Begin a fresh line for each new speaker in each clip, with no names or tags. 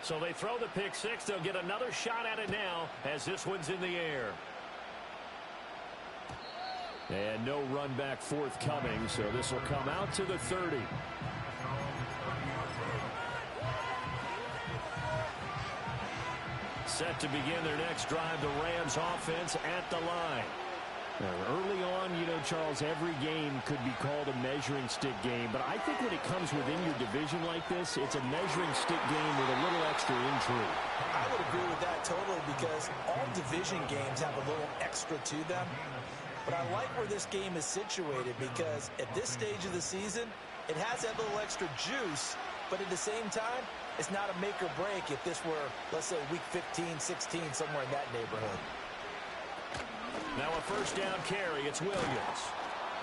So they throw the pick six. They'll get another shot at it now as this one's in the air. And no run back forthcoming, so this will come out to the 30. Set to begin their next drive, the Rams offense at the line. Now, early on, Charles, every game could be called a measuring stick game, but I think when it comes within your division like this, it's a measuring stick game with a little extra intrigue.
I would agree with that totally because all division games have a little extra to them. But I like where this game is situated because at this stage of the season, it has that little extra juice, but at the same time, it's not a make or break if this were, let's say, week 15, 16, somewhere in that neighborhood.
Now a first down carry. It's Williams.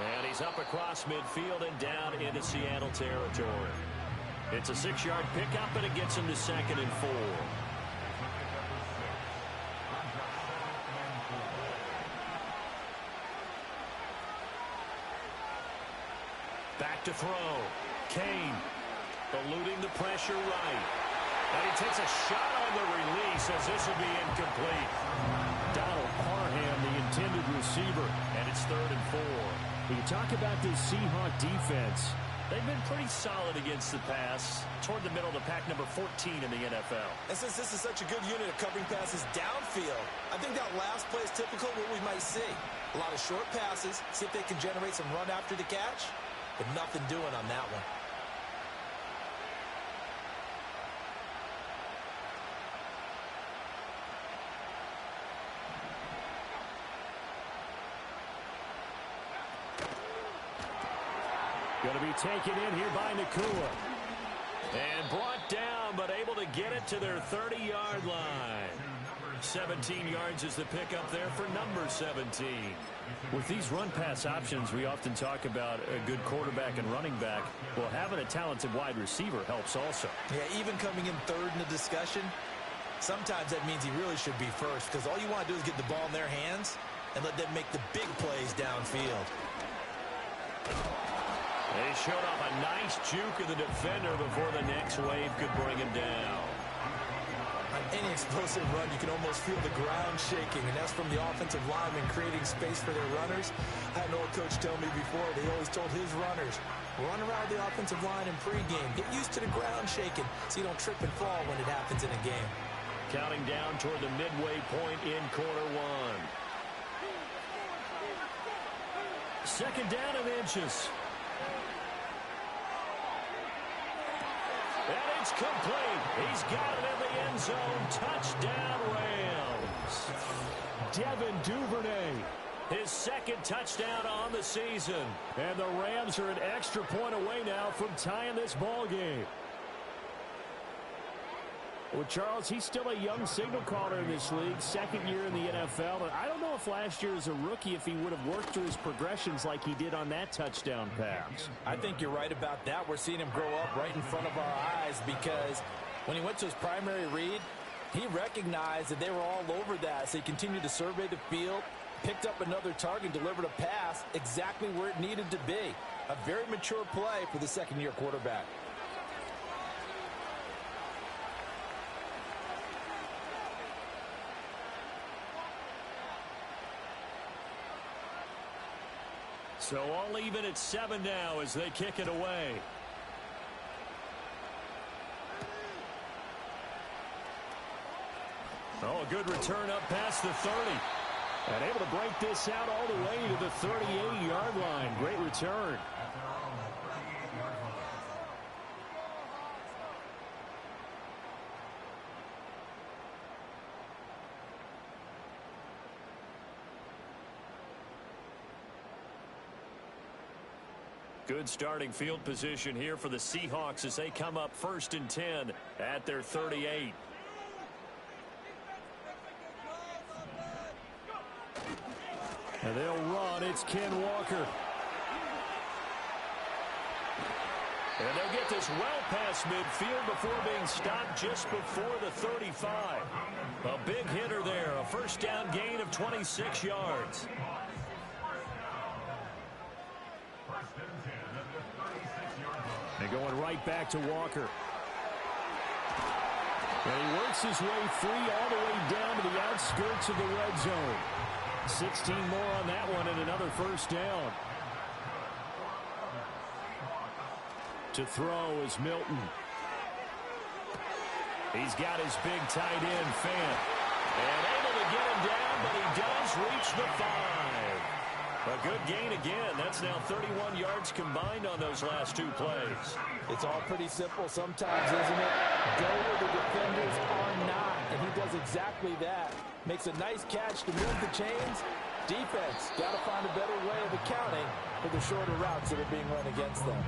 And he's up across midfield and down into Seattle territory. It's a 6-yard pickup, and it gets him to 2nd and 4. Back to throw. Kane eluding the pressure right. And he takes a shot on the release as this will be incomplete. Donald Parham, the intended receiver, and it's 3rd and 4. When you talk about this Seahawk defense, they've been pretty solid against the pass toward the middle of the pack, number 14 in the NFL.
And since this is such a good unit of covering passes downfield, I think that last play is typical of what we might see. A lot of short passes, see if they can generate some run after the catch, but nothing doing on that one.
Going to be taken in here by Nakua. And brought down, but able to get it to their 30-yard line. 17 yards is the pickup there for number 17. With these run-pass options, we often talk about a good quarterback and running back. Well, having a talented wide receiver helps also.
Yeah, even coming in 3rd in the discussion, sometimes that means he really should be first because all you want to do is get the ball in their hands and let them make the big plays downfield.
They showed off a nice juke of the defender before the next wave could bring him down.
On any explosive run, you can almost feel the ground shaking, and that's from the offensive linemen creating space for their runners. I had an old coach tell me before, they always told his runners, run around the offensive line in pregame. Get used to the ground shaking so you don't trip and fall when it happens in a game.
Counting down toward the midway point in quarter one. 2nd down and inches. And it's complete. He's got it in the end zone. Touchdown, Rams. Devin Duvernay, his 2nd touchdown on the season. And the Rams are an extra point away now from tying this ball game. Well, Charles, he's still a young signal caller in this league, 2nd year in the NFL. But I don't know if last year as a rookie, if he would have worked through his progressions like he did on that touchdown pass.
I think you're right about that. We're seeing him grow up right in front of our eyes because when he went to his primary read, he recognized that they were all over that. So he continued to survey the field, picked up another target, delivered a pass exactly where it needed to be. A very mature play for the 2nd-year quarterback.
So all even at 7 now as they kick it away. Oh, a good return up past the 30. And able to break this out all the way to the 38-yard line. Great return. Good starting field position here for the Seahawks as they come up 1st and 10 at their 38. And they'll run. It's Ken Walker. And they'll get this well past midfield before being stopped just before the 35. A big hitter there. A first down gain of 26 yards. They're going right back to Walker. And he works his way free all the way down to the outskirts of the red zone. 16 more on that one and another first down. To throw is Milton. He's got his big tight end, Fant. And able to get him down, but he does reach the 5. A good gain again. That's now 31 yards combined on those last 2 plays.
It's all pretty simple sometimes, isn't it? Go where the defenders are not, and he does exactly that. Makes a nice catch to move the chains. Defense got to find a better way of accounting for the shorter routes that are being run against them.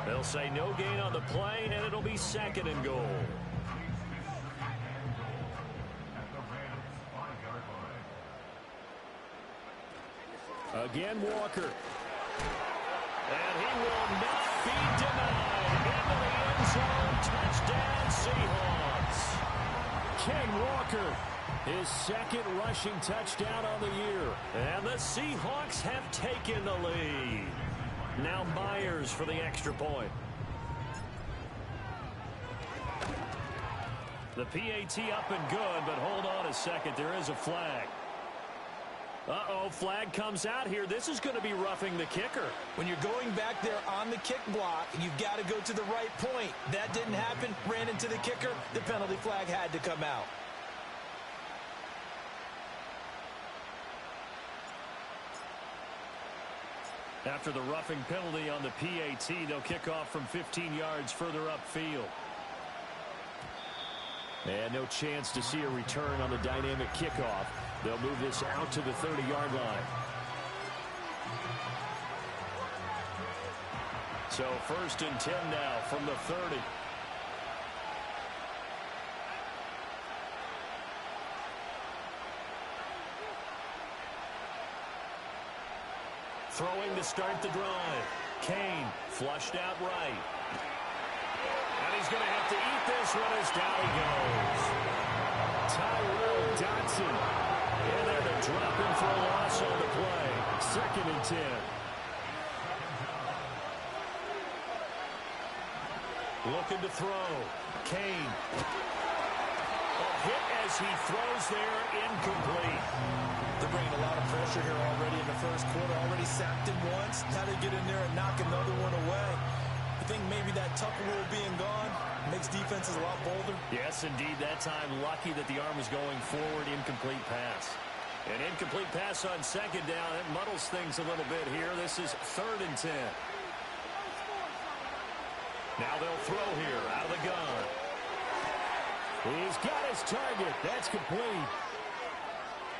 They'll say no gain on the play, and it'll be 2nd and goal. Again, Walker. And he will not be denied. Into the end zone. Touchdown, Seahawks. Ken Walker, his 2nd rushing touchdown on the year. And the Seahawks have taken the lead. Now Myers for the extra point. The PAT up and good, but hold on a second. There is a flag. Uh-oh, flag comes out here. This is going to be roughing the kicker.
When you're going back there on the kick block, you've got to go to the right point. That didn't happen. Ran into the kicker. The penalty flag had to come out.
After the roughing penalty on the PAT, they'll kick off from 15 yards further upfield. And no chance to see a return on the dynamic kickoff. They'll move this out to the 30-yard line. So 1st and 10 now from the 30. Throwing to start the drive. Kane flushed out right. And he's going to have to eat this one as down he goes. Tyrell Dodson in there to drop him for a loss on the play. 2nd and 10. Looking to throw. Kane. A hit as he throws there, incomplete.
They're bringing a lot of pressure here already in the first quarter. Already sacked him once. How to get in there and knock another one away. I think maybe that tuck rule being gone makes defenses a lot bolder.
Yes, indeed. That time, lucky that the arm was going forward. Incomplete pass. An incomplete pass on 2nd down. It muddles things a little bit here. This is 3rd and 10. Now they'll throw here out of the gun. He's got his target. That's complete.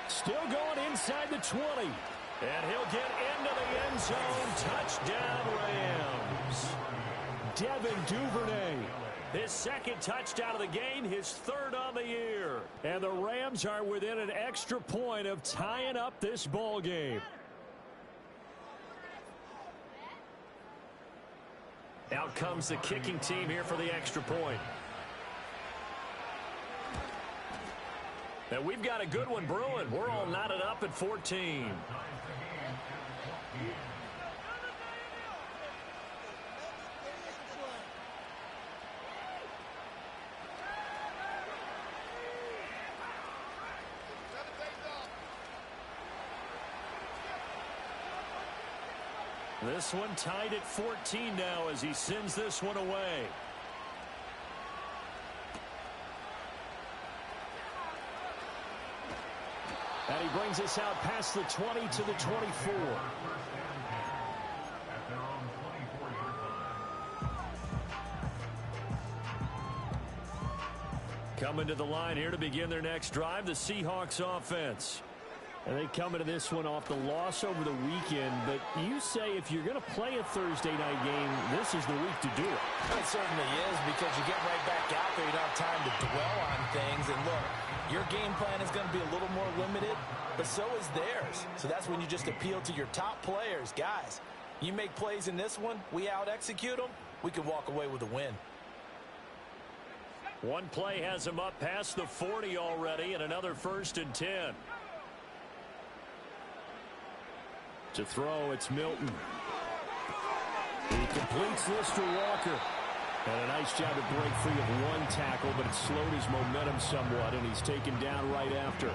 Still going inside the 20. And he'll get into the end zone. Touchdown, Rams. Devin Duvernay. His 2nd touchdown of the game, his 3rd on the year. And the Rams are within an extra point of tying up this ball game. Out comes the kicking team here for the extra point. And we've got a good one brewing. We're all knotted up at 14. This one tied at 14 now as he sends this one away. And he brings us out past the 20 to the 24. Coming to the line here to begin their next drive, the Seahawks offense. And they come into this one off the loss over the weekend. But you say if you're going to play a Thursday night game, this is the week to do it.
It certainly is, because you get right back out there. You don't have time to dwell on things. And look, your game plan is going to be a little more limited, but so is theirs. So that's when you just appeal to your top players. Guys, you make plays in this one, we out-execute them, we can walk away with a win.
One play has him up past the 40 already, and another 1st and 10. To throw, it's Milton. He completes this to Walker. And a nice job to break free of one tackle, but it slowed his momentum somewhat, and he's taken down right after.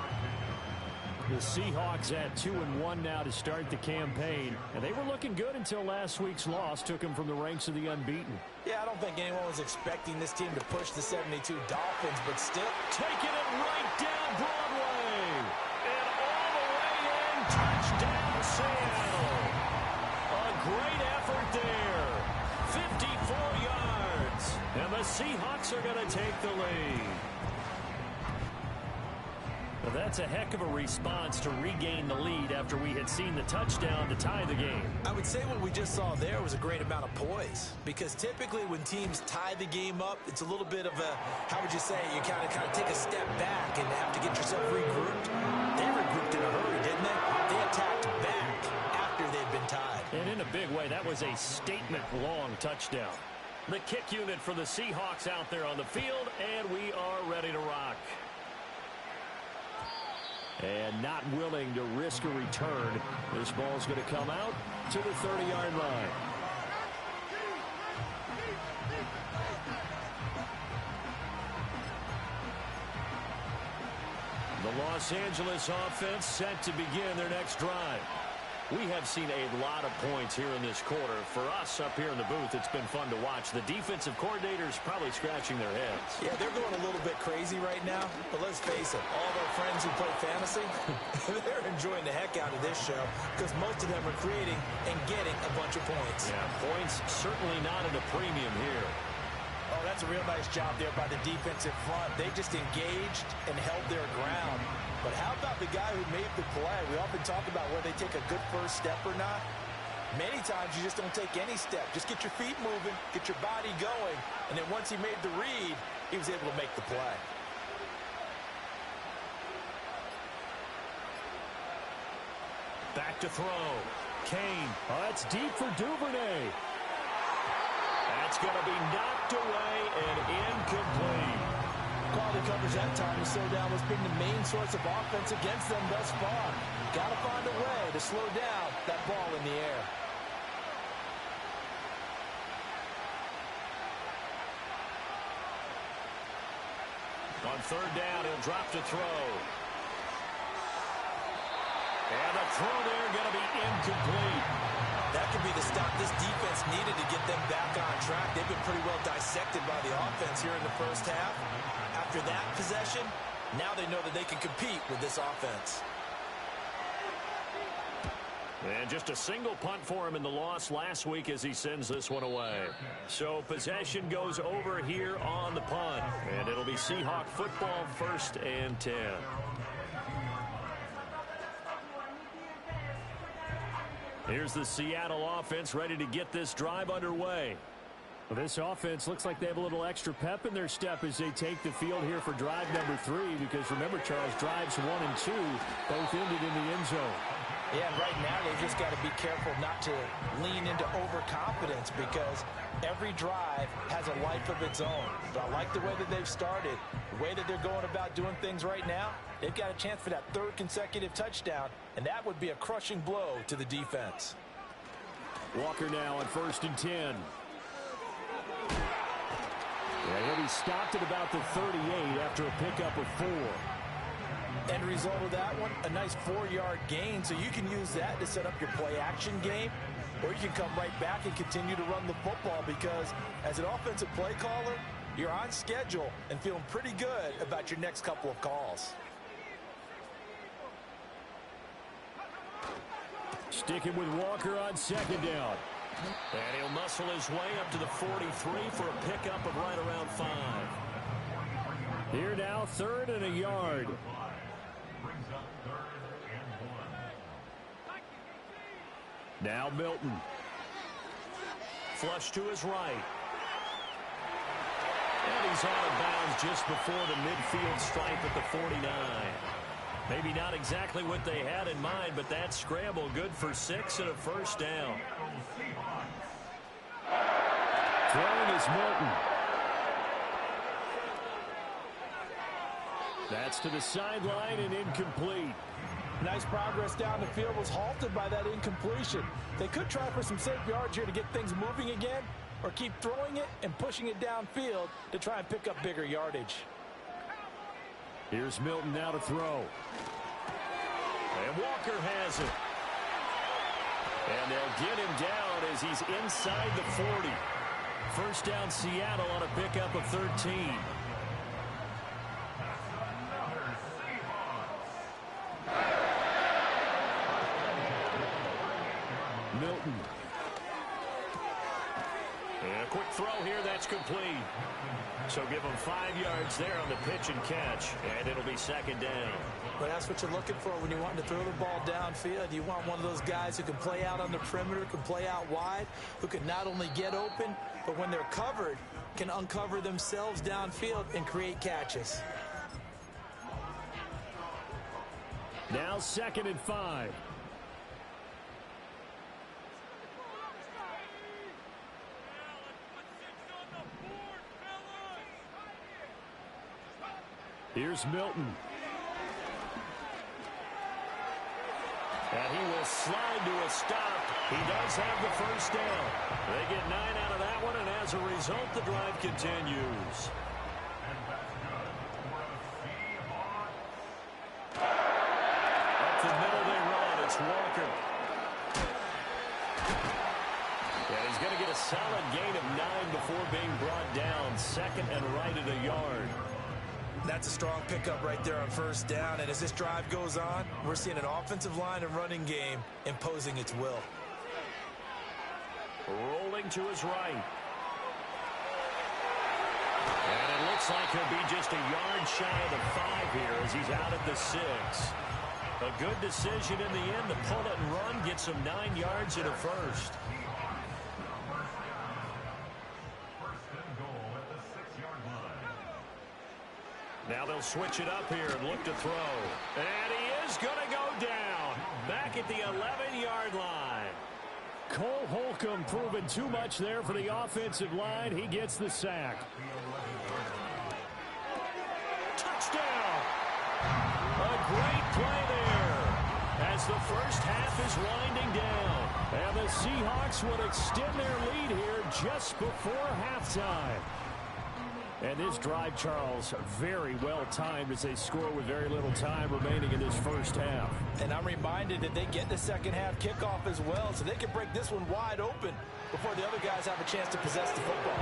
The Seahawks at 2-1 now to start the campaign, and they were looking good until last week's loss took them from the ranks of the unbeaten.
Yeah, I don't think anyone was expecting this team to push the 72 Dolphins, but still
taking it right down Broadway. And all the way in, touchdown Seattle. A great effort there. 54 yards. And the Seahawks are going to take the lead. Well, that's a heck of a response to regain the lead after we had seen the touchdown to tie the game.
I would say what we just saw there was a great amount of poise, because typically when teams tie the game up, it's a little bit of a, how would you say, you kind of take a step back and have to get yourself regrouped. They regrouped in a hurry, didn't they? They attacked back after they'd been tied.
And in a big way, that was a statement-long touchdown. The kick unit for the Seahawks out there on the field, and we are ready to rock. And not willing to risk a return. This ball's going to come out to the 30-yard line. The Los Angeles offense set to begin their next drive. We have seen a lot of points here in this quarter. For us up here in the booth, it's been fun to watch. The defensive coordinators probably scratching their heads.
Yeah, they're going a little bit crazy right now. But let's face it, all their friends who play fantasy, they're enjoying the heck out of this show, because most of them are creating and getting a bunch of points.
Yeah, points certainly not at a premium here.
Oh, that's a real nice job there by the defensive front. They just engaged and held their ground. But how about the guy who made the play? We often talk about whether they take a good first step or not. Many times you just don't take any step. Just get your feet moving, get your body going, and then once he made the read, he was able to make the play.
Back to throw. Kane. Oh, that's deep for Duvernay. That's going to be knocked away and incomplete.
Quality coverage that time. The slowdown has been the main source of offense against them thus far. Got to find a way to slow down that ball in the air.
On third down, he'll drop to throw. And the throw there going to be incomplete.
That could be the stop this defense needed to get them back on track. They've been pretty well dissected by the offense here in the first half. After that possession, now they know that they can compete with this offense.
And just a single punt for him in the loss last week as he sends this one away. So possession goes over here on the punt. And it'll be Seahawk football, 1st and 10. Here's the Seattle offense ready to get this drive underway. Well, this offense looks like they have a little extra pep in their step as they take the field here for drive number 3. Because remember, Charles, drives 1 and 2 both ended in the end zone.
Yeah, and right now they've just got to be careful not to lean into overconfidence, because every drive has a life of its own. But I like the way that they've started, the way that they're going about doing things right now. They've got a chance for that 3rd consecutive touchdown, and that would be a crushing blow to the defense.
Walker now on 1st and 10. Yeah, he'll be stopped at about the 38 after a pickup of 4.
End result of that one, a nice 4-yard gain, so you can use that to set up your play-action game, or you can come right back and continue to run the football, because as an offensive play caller, you're on schedule and feeling pretty good about your next couple of calls.
Sticking with Walker on 2nd down. And he'll muscle his way up to the 43 for a pickup of right around 5. Here now, 3rd and a yard. Now Milton. Flush to his right. And he's out of bounds just before the midfield stripe at the 49. Maybe not exactly what they had in mind, but that scramble good for 6 and a 1st down. Throwing is Milton. That's to the sideline and incomplete.
Nice progress down the field was halted by that incompletion. They could try for some safe yards here to get things moving again, or keep throwing it and pushing it downfield to try and pick up bigger yardage.
Here's Milton now to throw. And Walker has it. And they'll get him down as he's inside the 40. First down Seattle on a pickup of 13. Milton. And a quick throw here, that's complete. So give him 5 yards there on the pitch and catch, and it'll be second down.
But that's what you're looking for when you want to throw the ball downfield. You want one of those guys who can play out on the perimeter, can play out wide, who can not only get open, but when they're covered, can uncover themselves downfield and create catches.
Now 2nd and 5. Here's Milton. And he will slide to a stop. He does have the first down. They get 9 out of that one, and as a result, the drive continues. Up the middle they run. It's Walker. And he's going to get a solid gain of 9 before being brought down. 2nd and right at a yard.
That's a strong pickup right there on first down. And as this drive goes on, we're seeing an offensive line and running game imposing its will.
Rolling to his right. And it looks like he'll be just a yard shy of the 5 here as he's out at the 6. A good decision in the end to pull it and run, get some 9 yards and a first. Now they'll switch it up here and look to throw. And he is going to go down. Back at the 11-yard line. Cole Holcomb proving too much there for the offensive line. He gets the sack. Touchdown. A great play there as the first half is winding down. And the Seahawks would extend their lead here just before halftime. And this drive, Charles, very well timed as they score with very little time remaining in this first half.
And I'm reminded that they get the second half kickoff as well, so they can break this one wide open before the other guys have a chance to possess the football.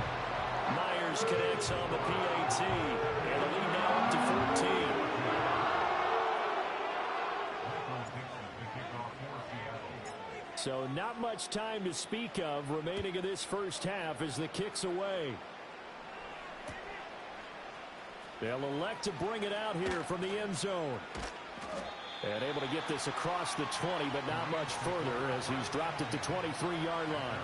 Myers connects on the PAT, and the lead now up to 14. So not much time to speak of remaining in this first half as the kick's away. They'll elect to bring it out here from the end zone. And able to get this across the 20, but not much further as he's dropped it to 23-yard line.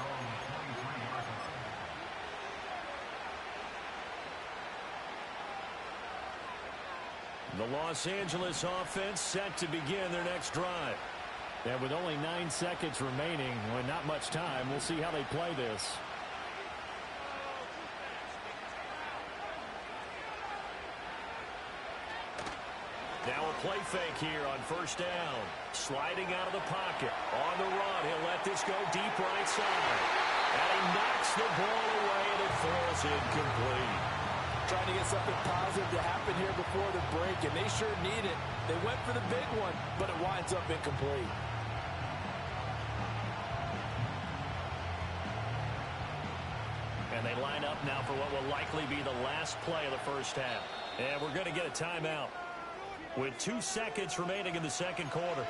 The Los Angeles offense set to begin their next drive. And with only 9 seconds remaining, with not much time, we'll see how they play this. Now a play fake here on first down. Sliding out of the pocket. On the run, he'll let this go deep right side. And he knocks the ball away, and it falls incomplete.
Trying to get something positive to happen here before the break, and they sure need it. They went for the big one, but it winds up incomplete.
And they line up now for what will likely be the last play of the first half. And we're going to get a timeout with 2 seconds remaining in the second quarter.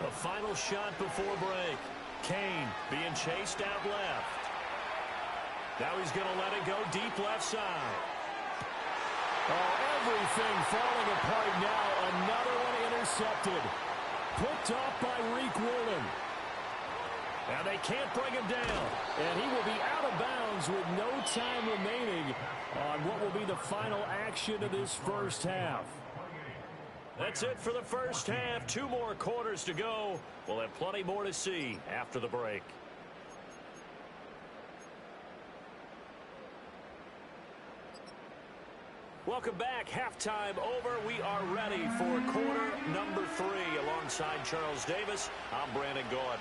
A final shot before break. Kane being chased out left. Now he's going to let it go deep left side. Oh, everything falling apart now. Another one intercepted. Picked off by Reek Woolen. And they can't bring him down.
And he will be out of bounds with no time remaining on what will be the final action of this first half.
That's it for the first half. 2 more quarters to go. We'll have plenty more to see after the break. Welcome back. Halftime over. We are ready for quarter number 3. Alongside Charles Davis, I'm Brandon Gaudin.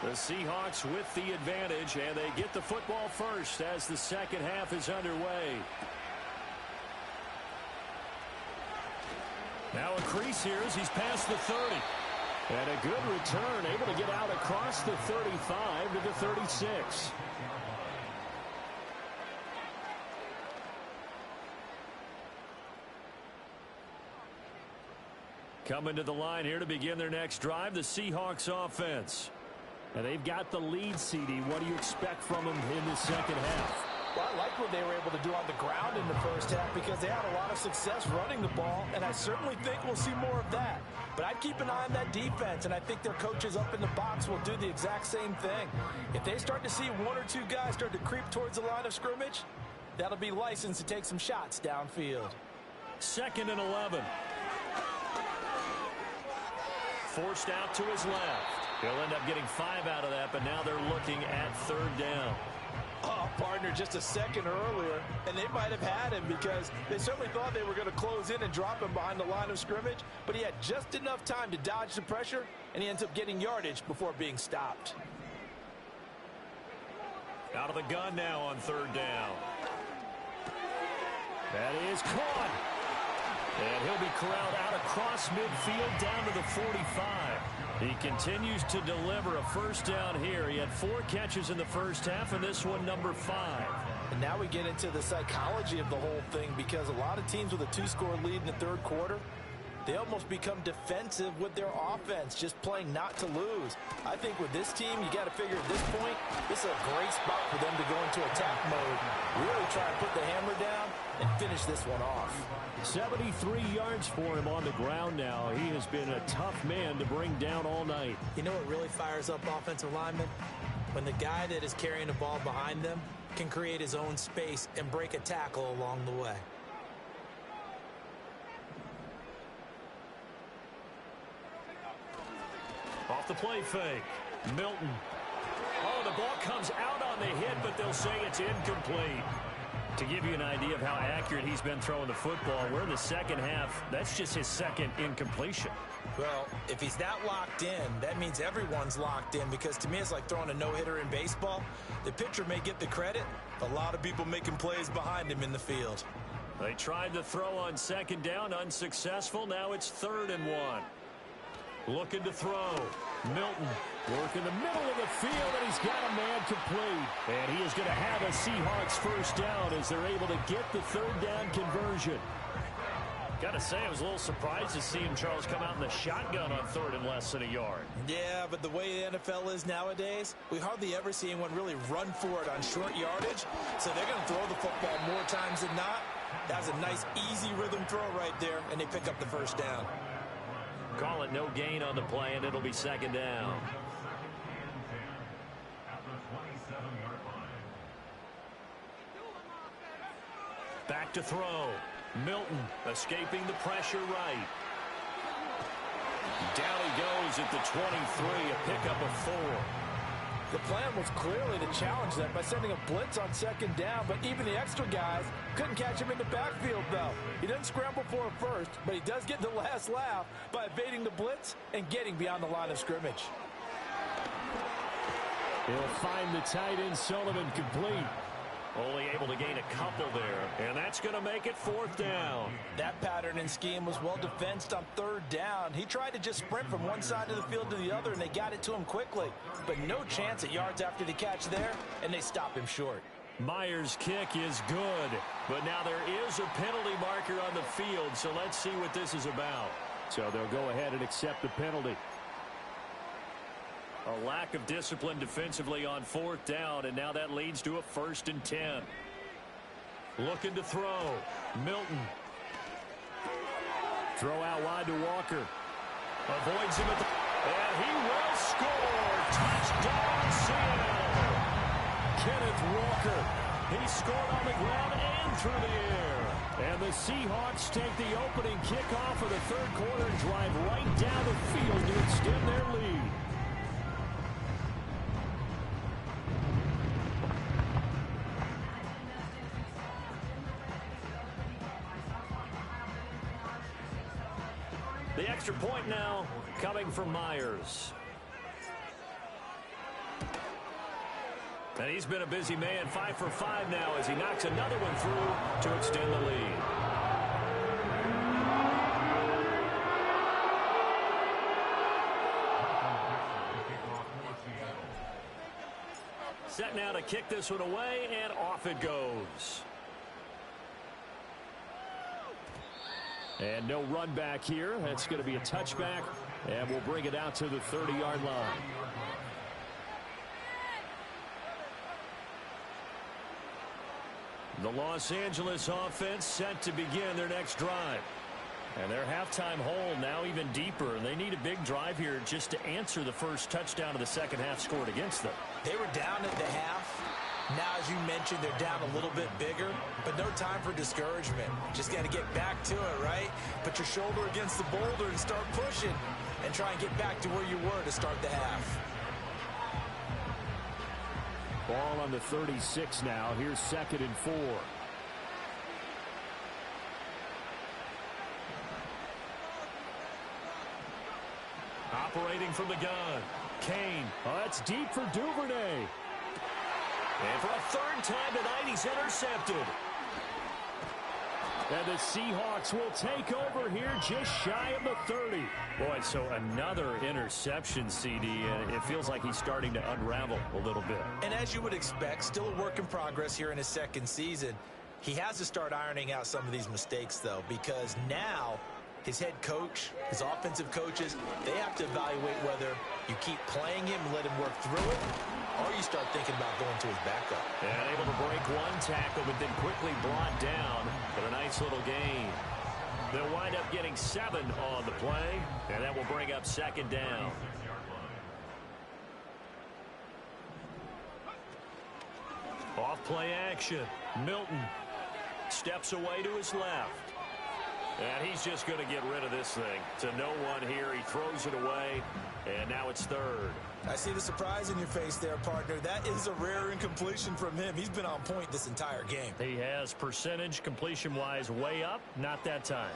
The Seahawks with the advantage, and they get the football first as the second half is underway. Now a crease here as he's past the 30. And a good return, able to get out across the 35 to the 36. Coming to the line here to begin their next drive, the Seahawks offense.
And they've got the lead, CD. What do you expect from them in the second half?
Well, I like what they were able to do on the ground in the first half because they had a lot of success running the ball, and I certainly think we'll see more of that. But I'd keep an eye on that defense, and I think their coaches up in the box will do the exact same thing. If they start to see 1 or 2 guys start to creep towards the line of scrimmage, that'll be license to take some shots downfield.
2nd and 11. Forced out to his left. He'll end up getting 5 out of that, but now they're looking at 3rd down.
Oh, partner, just a second earlier, and they might have had him because they certainly thought they were going to close in and drop him behind the line of scrimmage, but he had just enough time to dodge the pressure, and he ends up getting yardage before being stopped.
Out of the gun now on 3rd down.
That is caught.
And he'll be corralled out across midfield down to the 45. He continues to deliver a first down here. He had 4 catches in the first half, and this one number 5.
And now we get into the psychology of the whole thing because a lot of teams with a 2-score lead in the 3rd quarter, they almost become defensive with their offense, just playing not to lose. I think with this team, you got to figure at this point, this is a great spot for them to go into attack mode, really try to put the hammer down and finish this one off.
73 yards for him on the ground now. He has been a tough man to bring down all night.
You know what really fires up offensive linemen? When the guy that is carrying the ball behind them can create his own space and break a tackle along the way.
Off the play fake. Milton. Oh, the ball comes out on the hit, but they'll say it's incomplete. To give you an idea of how accurate he's been throwing the football, we're in the second half. That's just his 2nd incompletion.
Well, if he's that locked in, that means everyone's locked in because to me it's like throwing a no-hitter in baseball. The pitcher may get the credit, a lot of people making plays behind him in the field.
They tried to throw on 2nd down, unsuccessful. Now it's 3rd and 1. Looking to throw. Milton
work in the middle of the field, and he's got a man complete. And he is going to have a Seahawks first down as they're able to get the 3rd down conversion.
Got to say, I was a little surprised to see him, Charles, come out in the shotgun on 3rd and less than a yard.
Yeah, but the way the NFL is nowadays, we hardly ever see anyone really run for it on short yardage. So they're going to throw the football more times than not. That's a nice, easy rhythm throw right there, and they pick up the first down.
Call it no gain on the play, and it'll be 2nd down. Back to throw. Milton escaping the pressure right. Down he goes at the 23, a pickup of 4.
The plan was clearly to challenge them by sending a blitz on 2nd down, but even the extra guys couldn't catch him in the backfield, though. He doesn't scramble for it first, but he does get the last laugh by evading the blitz and getting beyond the line of scrimmage.
He'll find the tight end Sullivan complete.
Only able to gain a couple there, and that's going to make it 4th down.
That pattern and scheme was well defensed on 3rd down. He tried to just sprint from one side of the field to the other, and they got it to him quickly. But no chance at yards after the catch there, and they stop him short.
Myers' kick is good, but now there is a penalty marker on the field, so let's see what this is about.
So they'll go ahead and accept the penalty.
A lack of discipline defensively on 4th down, and now that leads to a 1st and 10. Looking to throw. Milton.
Throw out wide to Walker.
Avoids him at the... And he will score. Touchdown, Seattle.
Kenneth Walker. He scored on the ground and through the air. And the Seahawks take the opening kickoff of the third quarter and drive right down the field to extend their lead.
The extra point now coming from Myers. And he's been a busy man, 5 for 5 now as he knocks another one through to extend the lead. Set now to kick this one away, and off it goes.
And no run back here. That's going to be a touchback, and we'll bring it out to the 30-yard line. The Los Angeles offense set to begin their next drive. And their halftime hole now even deeper. And they need a big drive here just to answer the first touchdown of the second half scored against them.
They were down at the half. Now, as you mentioned, they're down a little bit bigger, but no time for discouragement. Just got to get back to it, right? Put your shoulder against the boulder and start pushing and try and get back to where you were to start the half.
Ball on the 36 now. Here's 2nd and 4.
Operating from the gun, Kane.
Oh, that's deep for Duvernay.
And for a third time tonight, he's intercepted.
And the Seahawks will take over here just shy of the 30.
Boy, so another interception, CD, and it feels like he's starting to unravel a little bit.
And as you would expect, still a work in progress here in his second season. He has to start ironing out some of these mistakes, though, because now his head coach, his offensive coaches, they have to evaluate whether you keep playing him and let him work through it, or you start thinking about going to his backup.
And able to break one tackle, but then quickly brought down for a nice little gain. They'll wind up getting 7 on the play, and that will bring up 2nd down. Off play action. Milton steps away to his left. And he's just going to get rid of this thing. To no one here. He throws it away, and now it's 3rd.
I see the surprise in your face there, partner. That is a rare incompletion from him. He's been on point this entire game.
He has percentage completion-wise way up. Not that time.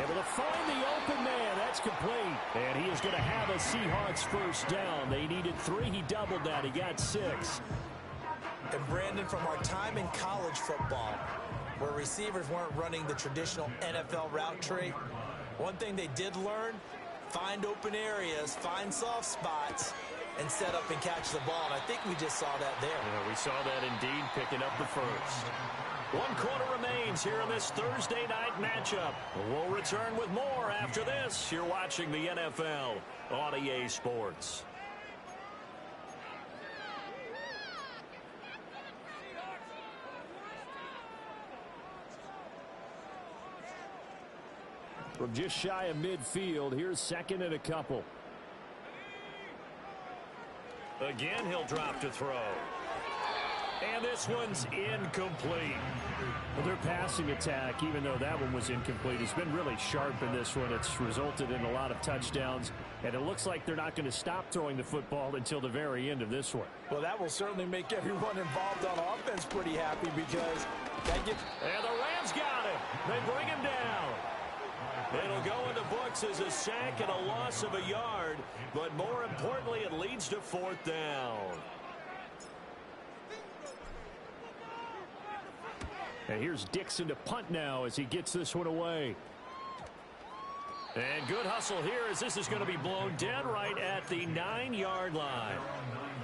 Able to find the open man. That's complete. And he is going to have a Seahawks first down. They needed 3. He doubled that. He got 6.
And Brandon, from our time in college football, where receivers weren't running the traditional NFL route tree, one thing they did learn, find open areas, find soft spots, and set up and catch the ball. And I think we just saw that there.
Yeah, we saw that indeed, picking up the first. 1 quarter remains here in this Thursday night matchup. We'll return with more after this. You're watching the NFL on EA Sports.
From just shy of midfield, here's 2nd and a couple.
Again, he'll drop to throw. And this one's incomplete.
Well, their passing attack, even though that one was incomplete, has been really sharp in this one. It's resulted in a lot of touchdowns, and it looks like they're not going to stop throwing the football until the very end of this one.
Well, that will certainly make everyone involved on offense pretty happy, because that gives...
And the Rams got him. They bring him down. It'll go in the books as a sack and a loss of a yard, but more importantly, it leads to 4th down.
And here's Dixon to punt now as he gets this one away.
And good hustle here as this is going to be blown dead right at the 9-yard line.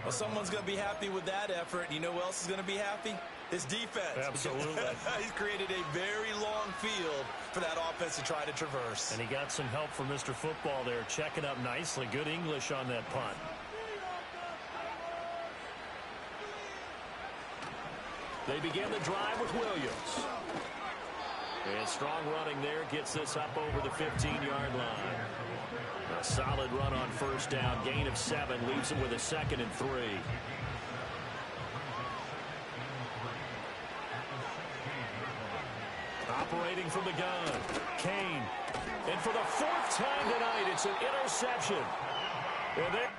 Well, someone's going to be happy with that effort. You know who else is going to be happy? His defense.
Absolutely.
He's created a very long field for that offense to try to traverse.
And he got some help from Mr. Football there, checking up nicely. Good English on that punt. They begin the drive with Williams. And strong running there gets this up over the 15-yard line. A solid run on first down. Gain of 7 leaves him with a 2nd and 3. Operating from the gun, Kane. And for the 4th time tonight, it's an interception. And there